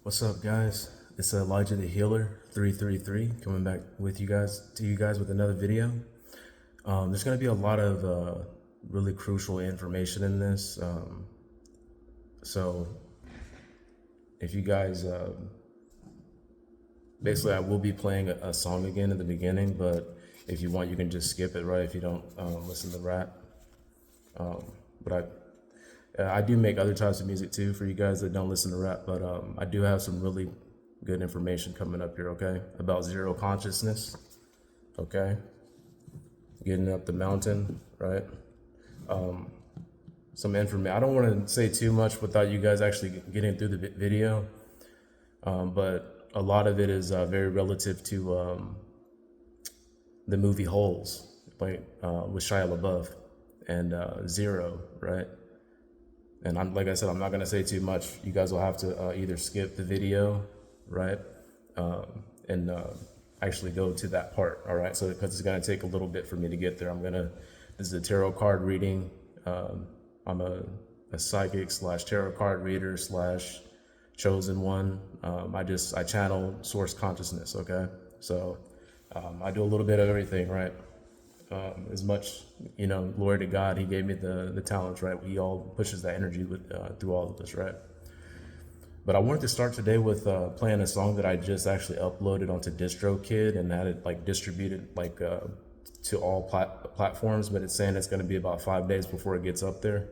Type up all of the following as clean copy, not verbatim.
What's up, guys? It's Elijah the Healer 333 coming back with you guys with another video. There's going to be a lot of really crucial information in this. So if you guys, basically, I will be playing a song again at the beginning, but if you want, you can just skip it, right? If you don't listen to rap. But I do make other types of music too for you guys that don't listen to rap, but I do have some really good information coming up here, okay? About zero consciousness, okay? Getting up the mountain, right? Some information. I don't want to say too much without you guys actually getting through the video, but a lot of it is very relative to the movie Holes, with Shia LaBeouf and Zero, right? And like I said, I'm not going to say too much. You guys will have to either skip the video, right? And actually go to that part, all right? So because it's going to take a little bit for me to get there. This is a tarot card reading. I'm a psychic / tarot card reader / chosen one. I channel source consciousness, okay? So I do a little bit of everything, right? As much, glory to God, he gave me the talents, right? He all pushes that energy through all of this, right? But I wanted to start today with playing a song that I just actually uploaded onto DistroKid and had it distributed to all platforms, but it's saying it's going to be about 5 days before it gets up there.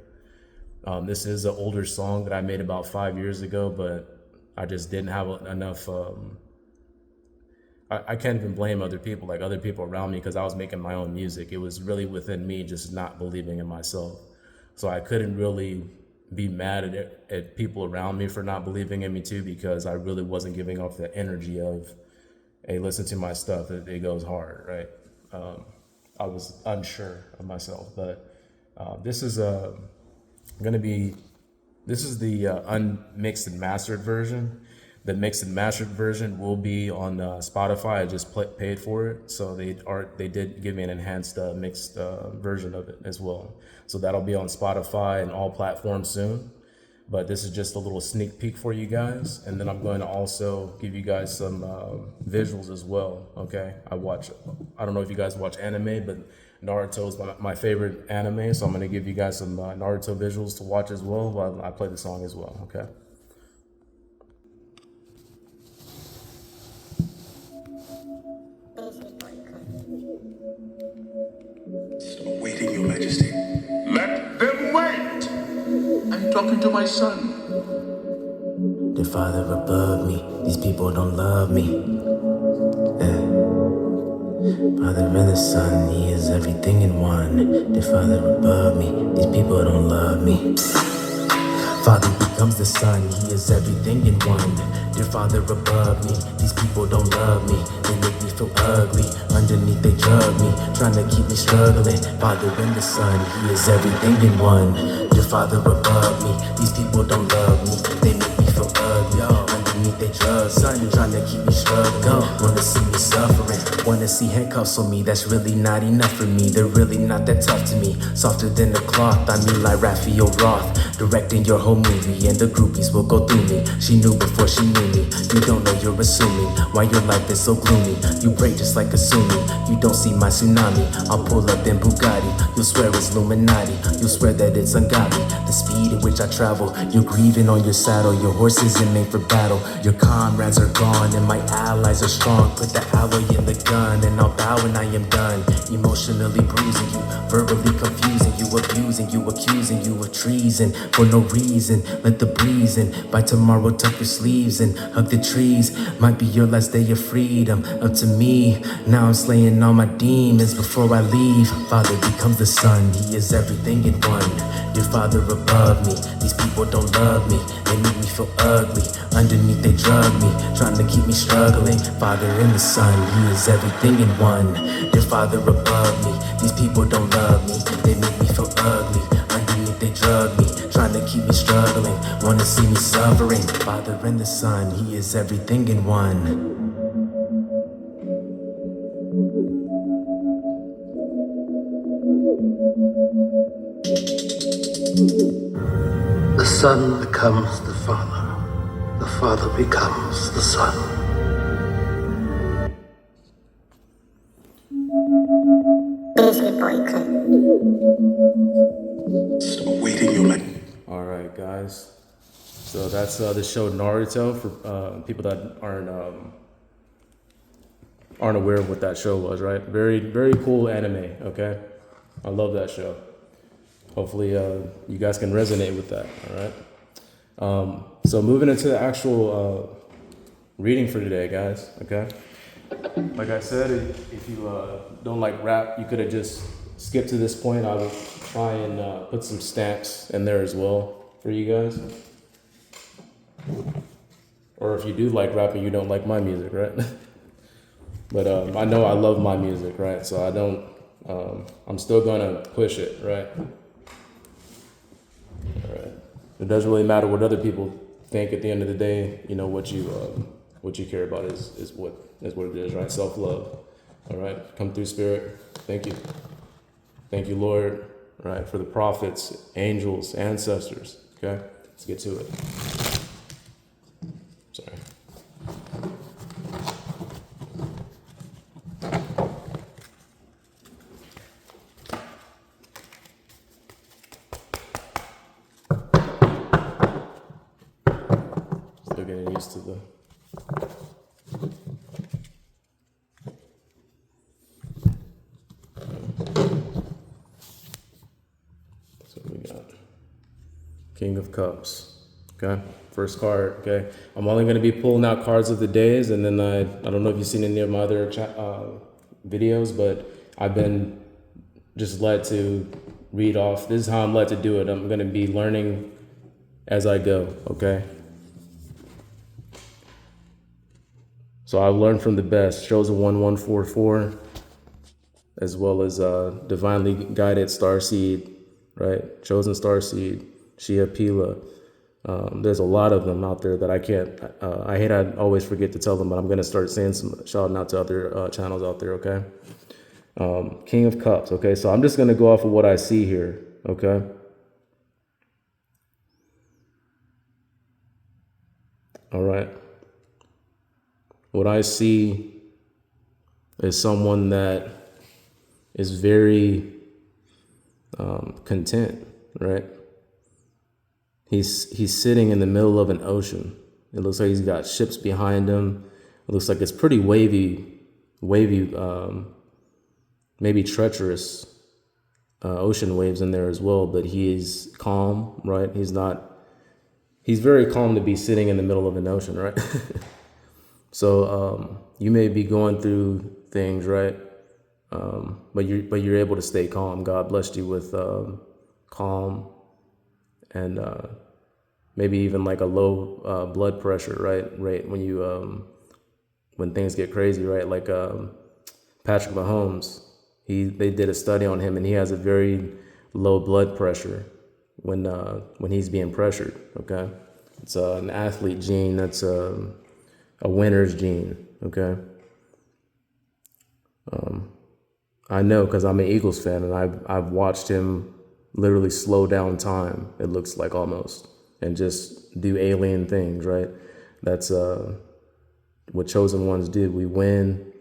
This is an older song that I made about 5 years ago, but I just didn't have enough. I can't even blame other people around me, because I was making my own music. It was really within me just not believing in myself. So I couldn't really be mad at people around me for not believing in me too, because I really wasn't giving off the energy of, hey, listen to my stuff, it goes hard, right? I was unsure of myself, but this is the unmixed and mastered version. The mixed and mastered version will be on Spotify. I just paid for it, so they did give me an enhanced mixed version of it as well. So that'll be on Spotify and all platforms soon. But this is just a little sneak peek for you guys, and then I'm going to also give you guys some visuals as well. Okay, I don't know if you guys watch anime, but Naruto is my favorite anime, so I'm going to give you guys some Naruto visuals to watch as well while I play the song as well. Okay. Stop waiting, Your Majesty. Let them wait! I'm talking to my son. The Father above me, these people don't love me. Father and the Son, He is everything in one. The Father above me, these people don't love me. Father becomes the Son, He is everything in one. Dear Father above me, these people don't love me. They make me feel ugly, underneath they drug me, trying to keep me struggling. Father and the Son, He is everything in one. Dear Father above me, these people don't love me. They make me feel ugly, underneath they drug me, trying to keep me struggling. Wanna see me suffering, wanna see handcuffs on me. That's really not enough for me, they're really not that tough to me. Softer than the cloth, I mean like Raphael Roth, directing your whole movie, and the groupies will go through me. She knew before she knew me. You don't know, you're assuming why your life is so gloomy. You break just like assuming you don't see my tsunami. I'll pull up in Bugatti, you'll swear it's Illuminati. You'll swear that it's ungodly, the speed at which I travel. You're grieving on your saddle, your horse isn't made for battle. Your comrades are gone and my allies are strong. Put the alloy in the gun and I'll bow when I am done. Emotionally bruising you, verbally confusing you, abusing you, accusing you of treason for no reason. Let the breeze in, by tomorrow tuck your sleeves and hug the trees. Might be your last day of freedom, up to me. Now I'm slaying all my demons before I leave. Father becomes the Son, He is everything in one. Dear Father above me, these people don't love me. They make me feel ugly, underneath they drug me, trying to keep me struggling. Father and the Son, He is everything in one. Dear Father above me, these people don't love me. They make me feel ugly, underneath they drug me, trying to keep me struggling. Wanna see me suffering. Father and the Son, He is everything in one. The Son becomes the Father. the Father becomes the Son. Biscuit boy clip. Stop waiting your life. All right, guys. So that's the show Naruto for people that aren't aware of what that show was, right? Very, very cool anime, okay? I love that show. Hopefully you guys can resonate with that, all right? So moving into the actual reading for today, guys, okay? Like I said, if you don't like rap, you could have just skipped to this point. I will try and put some stamps in there as well for you guys. Or if you do like rap and you don't like my music, right? But I know I love my music, right? So I don't, I'm still gonna push it, right? All right. It doesn't really matter what other people think at the end of the day. You know, what you care about is what it is, right? Self-love. All right. Come through, Spirit. Thank you. Thank you, Lord, right? For the prophets, angels, ancestors. Okay. Let's get to it. Sorry. Still getting used to the. So we got King of Cups. Okay, first card. Okay, I'm only going to be pulling out cards of the days, and then I don't know if you've seen any of my other videos, but I've been just led to read off. This is how I'm led to do it. I'm going to be learning as I go. Okay. So I've learned from the best. Chosen 1144, as well as divinely guided starseed, right? Chosen starseed, Shia Pila. There's a lot of them out there that I can't, I hate I always forget to tell them, but I'm going to start saying some, shouting out to other channels out there, okay? King of Cups, okay? So I'm just going to go off of what I see here, okay? All right. What I see is someone that is very content, right? He's sitting in the middle of an ocean. It looks like he's got ships behind him. It looks like it's pretty wavy, maybe treacherous ocean waves in there as well, but he's calm, right? He's very calm to be sitting in the middle of an ocean, right? So you may be going through things, right? But you're able to stay calm. God blessed you with calm and maybe even like a low blood pressure, right? When you when things get crazy, right? Like Patrick Mahomes, they did a study on him, and he has a very low blood pressure when he's being pressured. Okay, it's an athlete gene. That's a winner's gene. Okay. I know because I'm an Eagles fan, and I've watched him literally slow down time. It looks like almost, and just do alien things. Right. That's what chosen ones do. We win.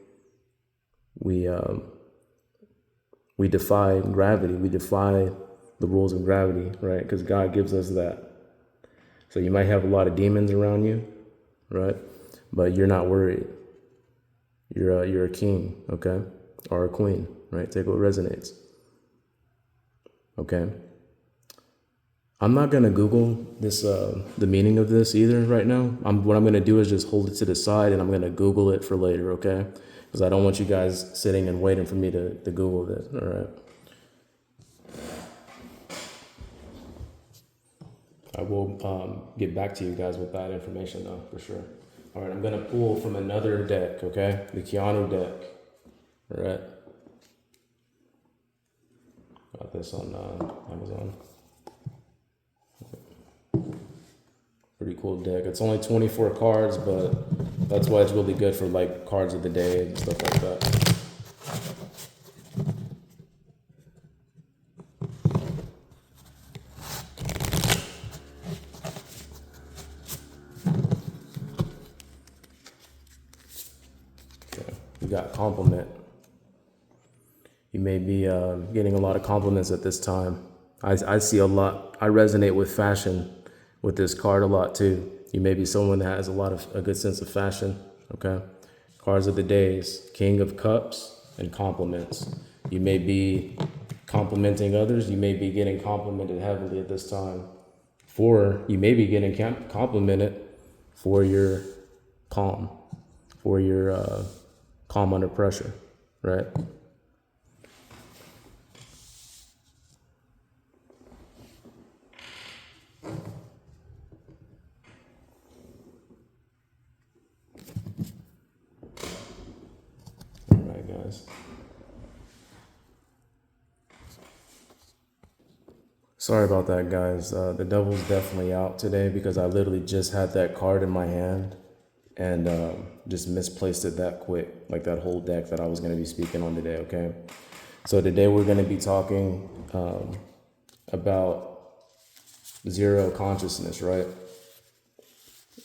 We defy gravity. We defy the rules of gravity. Right. Because God gives us that. So you might have a lot of demons around you. Right. But you're not worried. You're a king, okay, or a queen, right? Take what resonates. Okay. I'm not gonna Google this, the meaning of this either right now. What I'm gonna do is just hold it to the side, and I'm gonna Google it for later, okay? Because I don't want you guys sitting and waiting for me to Google this. All right. I will get back to you guys with that information though, for sure. All right, I'm gonna pull from another deck, okay? The Keanu deck. All right. Got this on Amazon. Pretty cool deck. It's only 24 cards, but that's why it's really good for like cards of the day and stuff like that. We got compliment. You may be getting a lot of compliments at this time. I see a lot. I resonate with fashion with this card a lot too. You may be someone that has a good sense of fashion. Okay. Cards of the days, King of Cups and compliments. You may be complimenting others. You may be getting complimented heavily at this time. You may be getting complimented for your calm, for your calm under pressure, right? All right, guys. Sorry about that, guys. The devil's definitely out today because I literally just had that card in my hand and just misplaced it that quick, like that whole deck that I was going to be speaking on today, okay? So today we're going to be talking about zero consciousness, right?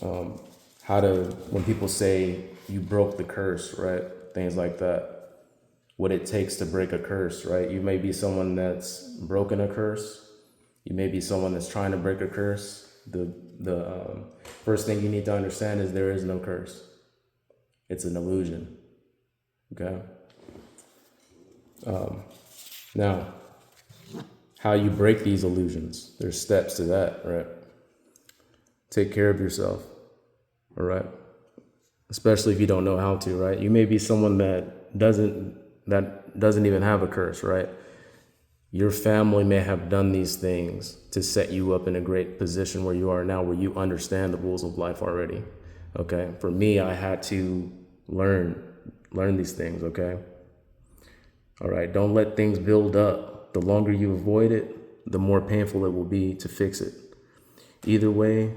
When people say you broke the curse, right? Things like that. What it takes to break a curse, right? You may be someone that's broken a curse. You may be someone that's trying to break a curse. The first thing you need to understand is there is no curse. It's an illusion. Okay. Now, how you break these illusions? There's steps to that, right? Take care of yourself. All right. Especially if you don't know how to, right? You may be someone that doesn't even have a curse, right? Your family may have done these things to set you up in a great position where you are now, where you understand the rules of life already. Okay. For me, I had to learn these things. Okay. All right. Don't let things build up. The longer you avoid it, the more painful it will be to fix it. Either way,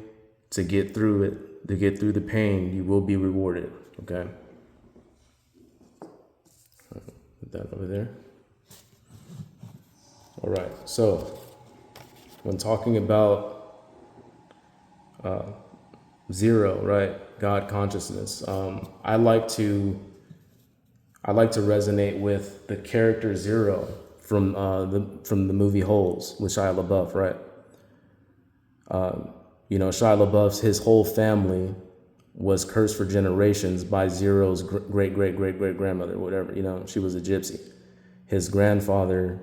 to get through it, to get through the pain, you will be rewarded. Okay. Put that over there. All right, so when talking about zero, right, God consciousness, I like to resonate with the character Zero from the movie Holes with Shia LaBeouf, right? Shia LaBeouf's his whole family was cursed for generations by Zero's great grandmother, whatever. She was a gypsy. His grandfather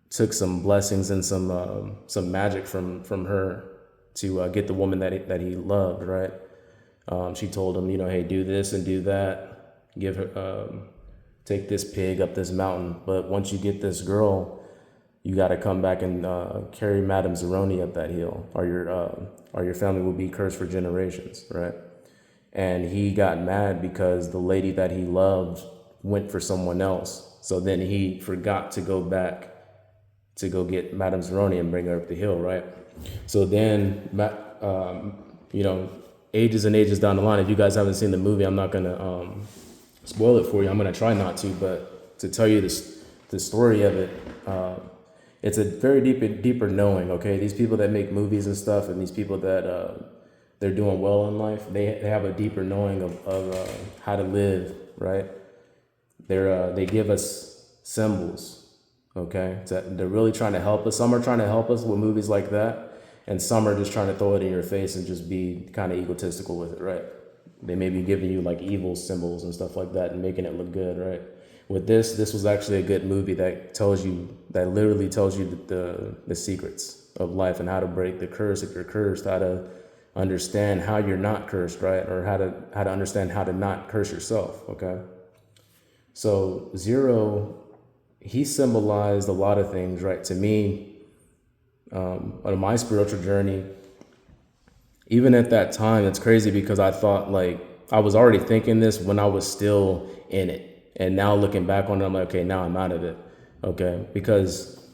took some blessings and some magic from her to get the woman that he loved, right? She told him, hey, do this and do that. Give her, take this pig up this mountain. But once you get this girl, you got to come back and carry Madame Zeroni up that hill, or your family will be cursed for generations, right? And he got mad because the lady that he loved went for someone else. So then he forgot to go back to go get Madame Zeroni and bring her up the hill, right? So then, ages and ages down the line, if you guys haven't seen the movie, I'm not gonna spoil it for you. I'm gonna try not to, but to tell you the story of it, it's a very deeper knowing. Okay, these people that make movies and stuff, and these people that they're doing well in life, they have a deeper knowing of how to live, right? They give us symbols. Okay, they're really trying to help us. Some are trying to help us with movies like that, and some are just trying to throw it in your face and just be kind of egotistical with it, right? They may be giving you like evil symbols and stuff like that and making it look good, right? With this was actually a good movie that literally tells you the secrets of life and how to break the curse if you're cursed, how to understand how you're not cursed, right? Or how to understand how to not curse yourself, okay? So Zero, he symbolized a lot of things, right? To me, on my spiritual journey, even at that time, it's crazy because I thought like I was already thinking this when I was still in it. And now looking back on it, I'm like, okay, now I'm out of it. Okay. Because,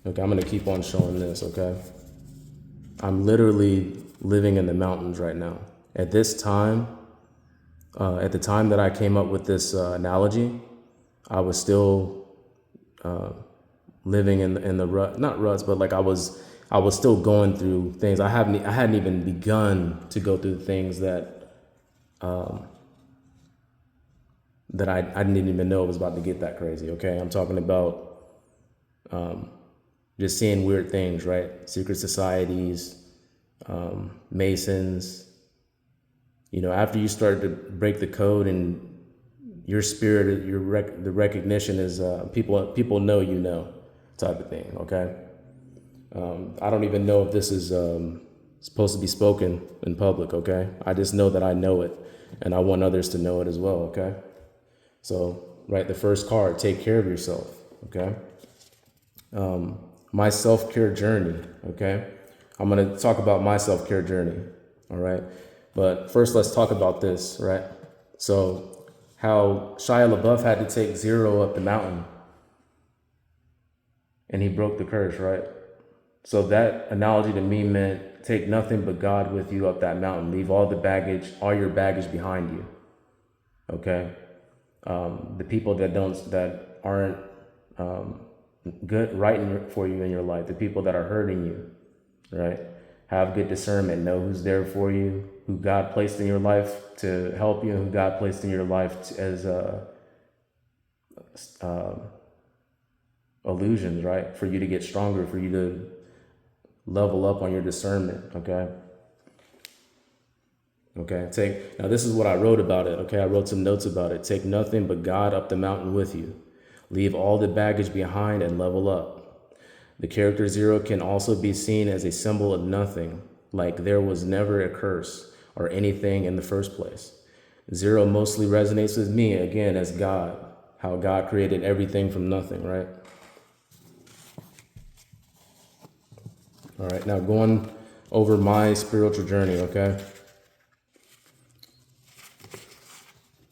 okay, I'm going to keep on showing this. Okay. I'm literally living in the mountains right now. At this time, at the time that I came up with this analogy, I was still living in the rut, not ruts, but like I was still going through things. I hadn't even begun to go through things that that I didn't even know it was about to get that crazy. Okay, I'm talking about just seeing weird things, right? Secret societies, Masons. You know, after you start to break the code and your spirit, the recognition is people know you know type of thing. Okay, I don't even know if this is supposed to be spoken in public. Okay, I just know that I know it, and I want others to know it as well. Okay, so right, the first card: take care of yourself. Okay, my self-care journey. Okay, I'm gonna talk about my self-care journey. All right, but first let's talk about this. Right, so how Shia LaBeouf had to take Zero up the mountain and he broke the curse, right? So that analogy to me meant take nothing but God with you up that mountain. Leave all the baggage, all your baggage behind you. Okay? The people that aren't good, right for you in your life, the people that are hurting you, right? Have good discernment. Know who's there for you, who God placed in your life to help you, and who God placed in your life as illusions, right? For you to get stronger, for you to level up on your discernment. Okay. Now this is what I wrote about it. Okay. I wrote some notes about it. Take nothing but God up the mountain with you. Leave all the baggage behind and level up. The character Zero can also be seen as a symbol of nothing, like there was never a curse or anything in the first place. Zero mostly resonates with me, again, as God, how God created everything from nothing, right? All right, now going over my spiritual journey, okay?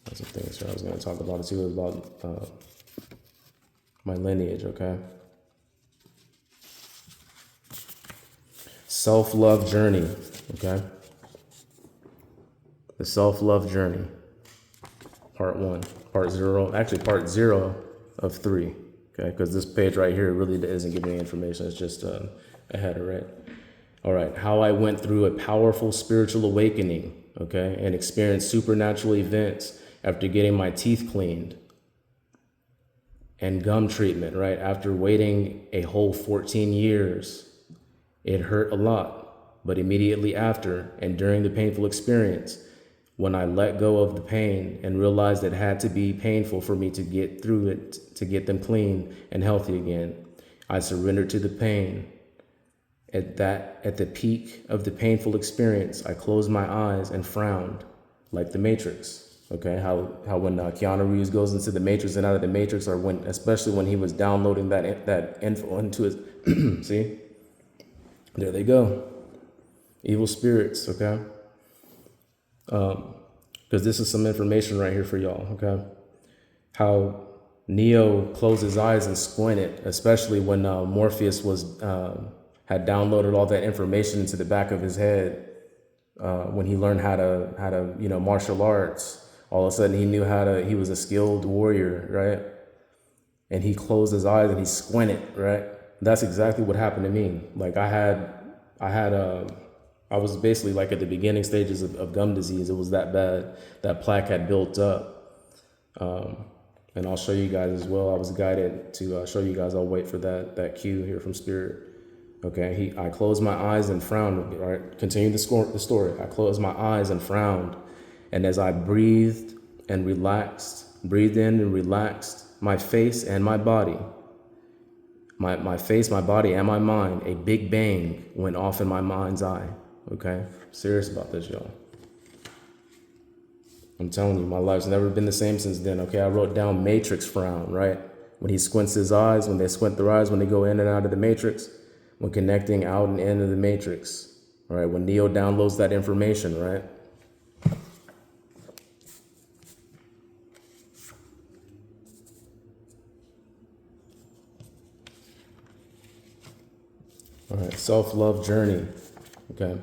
That's some things I was going to talk about too, about my lineage, okay? Self-love journey, okay? The self-love journey, part 1, part 0, actually part 0 of 3, okay? Because this page right here really isn't giving any information. It's just a header, right? All right, how I went through a powerful spiritual awakening, okay? And experienced supernatural events after getting my teeth cleaned and gum treatment, right? After waiting a whole 14 years. It hurt a lot, but immediately after and during the painful experience, when I let go of the pain and realized it had to be painful for me to get through it, to get them clean and healthy again, I surrendered to the pain. At the peak of the painful experience, I closed my eyes and frowned like the Matrix. Okay, how when Keanu Reeves goes into the Matrix and out of the Matrix, or especially when he was downloading that info into his, see? There they go. Evil spirits, okay? Because this is some information right here for y'all, okay? How Neo closed his eyes and squinted, especially when Morpheus had downloaded all that information into the back of his head. When he learned how to martial arts, all of a sudden he knew he was a skilled warrior, right? And he closed his eyes and he squinted, right? That's exactly what happened to me. Like I was basically like at the beginning stages of gum disease. It was that bad. That plaque had built up. And I'll show you guys as well. I was guided to show you guys. I'll wait for that cue here from Spirit. Okay, I closed my eyes and frowned. All right, continue the story. I closed my eyes and frowned. And as I breathed and relaxed, breathed in and relaxed my face and my body, my face, my body, and my mind, a big bang went off in my mind's eye. Okay? I'm serious about this, y'all. I'm telling you, my life's never been the same since then. Okay? I wrote down Matrix frown, right? When he squints his eyes, when they squint their eyes, when they go in and out of the Matrix, when connecting out and in of the Matrix, all right? When Neo downloads that information, right? All right, self-love journey, okay?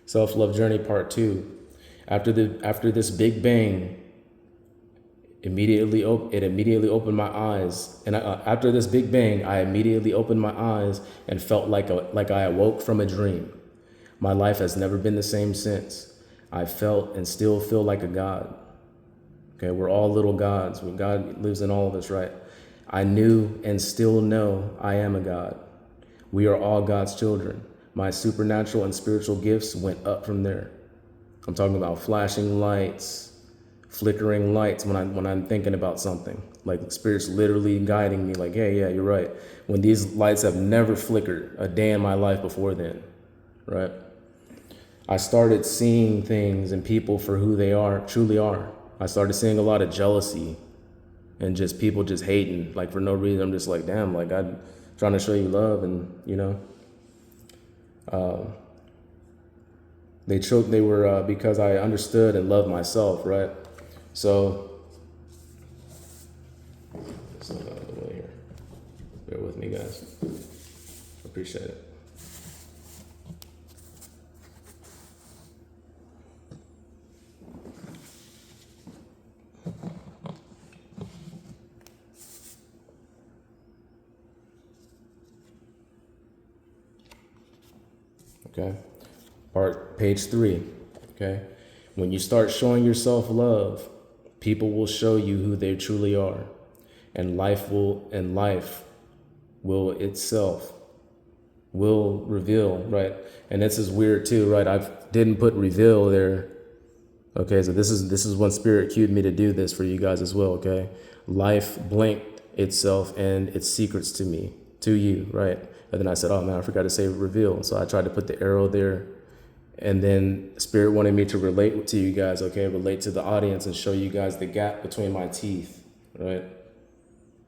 Self-love journey part 2. After this big bang, it immediately opened my eyes. And after this big bang, I immediately opened my eyes and felt like I awoke from a dream. My life has never been the same since. I felt and still feel like a god. Okay, we're all little gods. When God lives in all of us, right? I knew and still know I am a God. We are all God's children. My supernatural and spiritual gifts went up from there. I'm talking about flashing lights, flickering lights when I'm thinking about something. Like Spirit's literally guiding me like, hey, yeah, you're right. When these lights have never flickered a day in my life before then, right? I started seeing things and people for who they are, truly are. I started seeing a lot of jealousy and just people just hating, like for no reason. I'm just like, damn, like I'm trying to show you love, and you know, they were because I understood and loved myself, right? So, it's not out of the way here. Bear with me, guys. Appreciate it. Okay, page 3. Okay, when you start showing yourself love, people will show you who they truly are, and life will itself will reveal, right? And this is weird too, right? I didn't put reveal there. Okay, so this is when Spirit cued me to do this for you guys as well. Okay, life blinked itself and its secrets to me, to you, right? And then I said, oh man, I forgot to say reveal. So I tried to put the arrow there. And then Spirit wanted me to relate to you guys, okay? Relate to the audience and show you guys the gap between my teeth, right?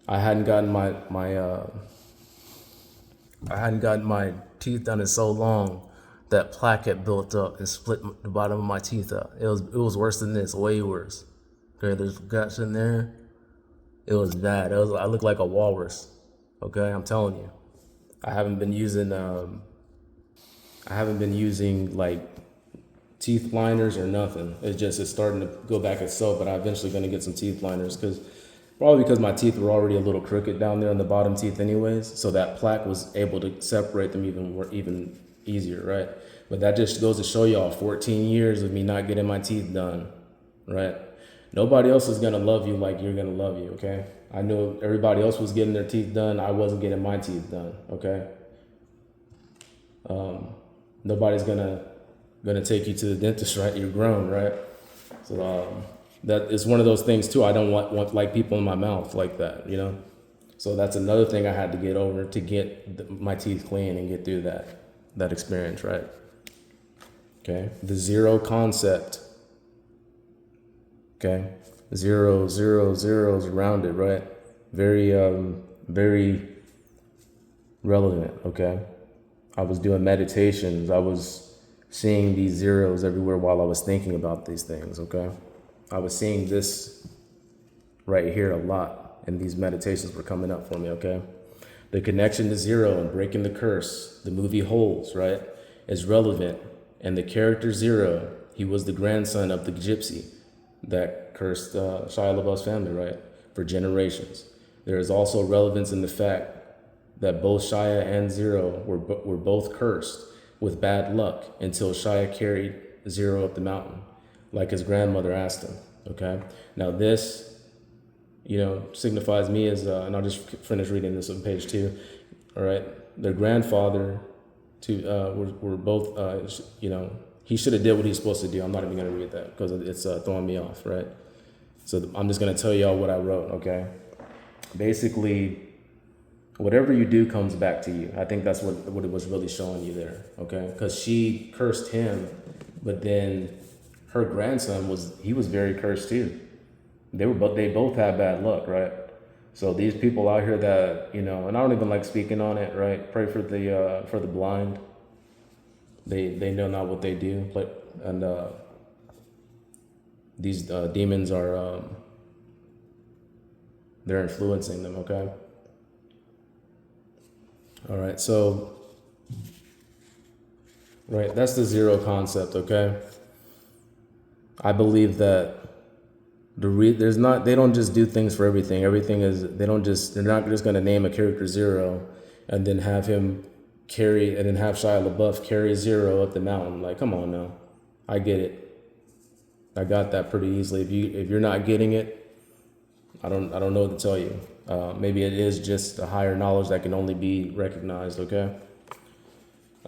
I hadn't gotten my teeth done in so long that plaque had built up and split the bottom of my teeth up. It was worse than this, way worse. Okay, there's guts in there. It was bad. I looked like a walrus. Okay, I'm telling you. I haven't been using like teeth liners or nothing. It's starting to go back itself, but I'm eventually going to get some teeth liners probably because my teeth were already a little crooked down there on the bottom teeth anyways. So that plaque was able to separate them even easier, right? But that just goes to show y'all 14 years of me not getting my teeth done, right? Nobody else is going to love you like you're going to love you, okay? I knew everybody else was getting their teeth done. I wasn't getting my teeth done, okay? Nobody's gonna take you to the dentist, right? You're grown, right? So that is one of those things too. I don't want like people in my mouth like that, you know? So that's another thing I had to get over to get my teeth clean and get through that experience, right? Okay, the zero concept. Okay, zeros around it, right? Very relevant. Okay, I was doing meditations. I was seeing these zeros everywhere while I was thinking about these things. Okay, I was seeing this right here a lot, and these meditations were coming up for me. Okay, the connection to zero and breaking the curse, the movie Holes, right, is relevant. And the character Zero, he was the grandson of the gypsy that cursed Shia LaBeouf's family, right, for generations. There is also relevance in the fact that both Shia and Zero were both cursed with bad luck until Shia carried Zero up the mountain, like his grandmother asked him. Okay, now this, signifies me as, and I'll just finish reading this on page 2. All right, their grandfather were both, he should have did what he's supposed to do. I'm not even going to read that because it's throwing me off, right? So I'm just going to tell y'all what I wrote, okay? Basically, whatever you do comes back to you. I think that's what it was really showing you there, okay? Because she cursed him, but then her grandson was very cursed too. They both had bad luck, right? So these people out here that, and I don't even like speaking on it, right? Pray for the blind. They know not what they do, and these demons are they're influencing them. Okay. All right. So, right, that's the zero concept. Okay. I believe that they don't just do things for everything. They're not just going to name a character Zero and then have him and then have Shia LaBeouf carry Zero up the mountain. Like, come on now. I get it. I got that pretty easily. If you're not getting it, I don't know what to tell you. Maybe it is just a higher knowledge that can only be recognized. Okay.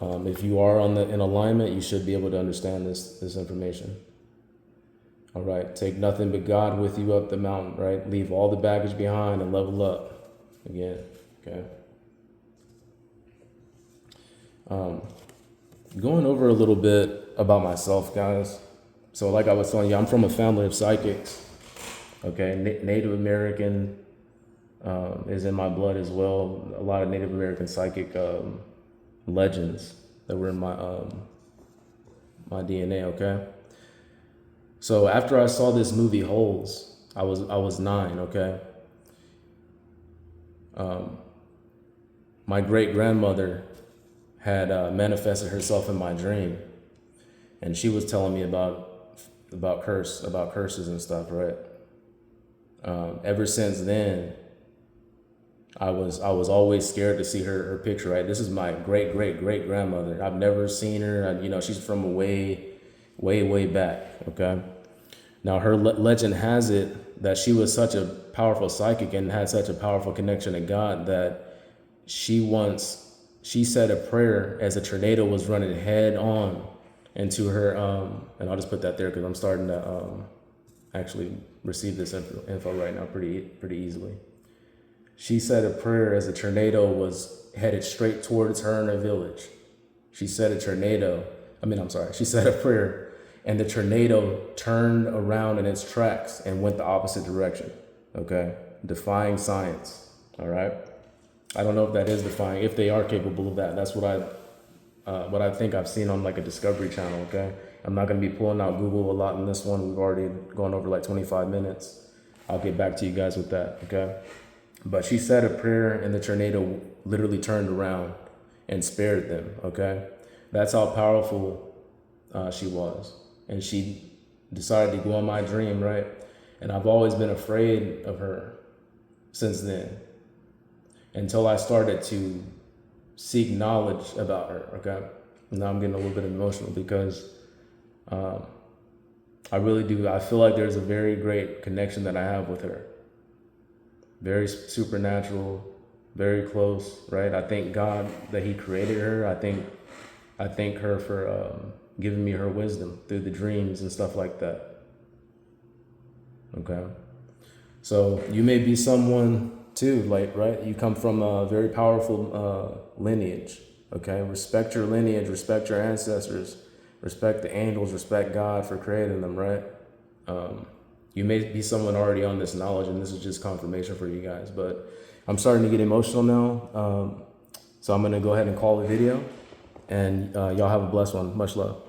If you are in alignment, you should be able to understand this information. All right. Take nothing but God with you up the mountain. Right. Leave all the baggage behind and level up again. Okay. Going over a little bit about myself, guys. So like I was telling you, I'm from a family of psychics. Okay, Native American is in my blood as well. A lot of Native American psychic legends that were in my my DNA. Okay. So after I saw this movie Holes, I was 9. Okay. My great grandmother had manifested herself in my dream, and she was telling me about curses and stuff, right? Ever since then, I was always scared to see her picture, right? This is my great grandmother. I've never seen her. She's from way back. Okay. Now her legend has it that she was such a powerful psychic and had such a powerful connection to God that she said a prayer as a tornado was running head on into her, and I'll just put that there because I'm starting to actually receive this info right now pretty easily. She said a prayer as a tornado was headed straight towards her in her village. She said she said a prayer, and the tornado turned around in its tracks and went the opposite direction. Okay, defying science. All right. I don't know if that is defying, if they are capable of that. That's what I think I've seen on like a Discovery Channel. Okay, I'm not going to be pulling out Google a lot in this one. We've already gone over like 25 minutes. I'll get back to you guys with that. Okay, but she said a prayer and the tornado literally turned around and spared them. Okay, that's how powerful she was, and she decided to go on my dream, right? And I've always been afraid of her since then, until I started to seek knowledge about her. Okay, now I'm getting a little bit emotional because I really do. I feel like there's a very great connection that I have with her. Very supernatural, very close, right? I thank God that He created her. I thank her for giving me her wisdom through the dreams and stuff like that. Okay, so you may be someone too, like, right? You come from a very powerful lineage. Okay, respect your lineage, respect your ancestors, respect the angels, respect God for creating them, right? You may be someone already on this knowledge, and this is just confirmation for you guys, but I'm starting to get emotional now. So I'm going to go ahead and call the video, and y'all have a blessed one. Much love.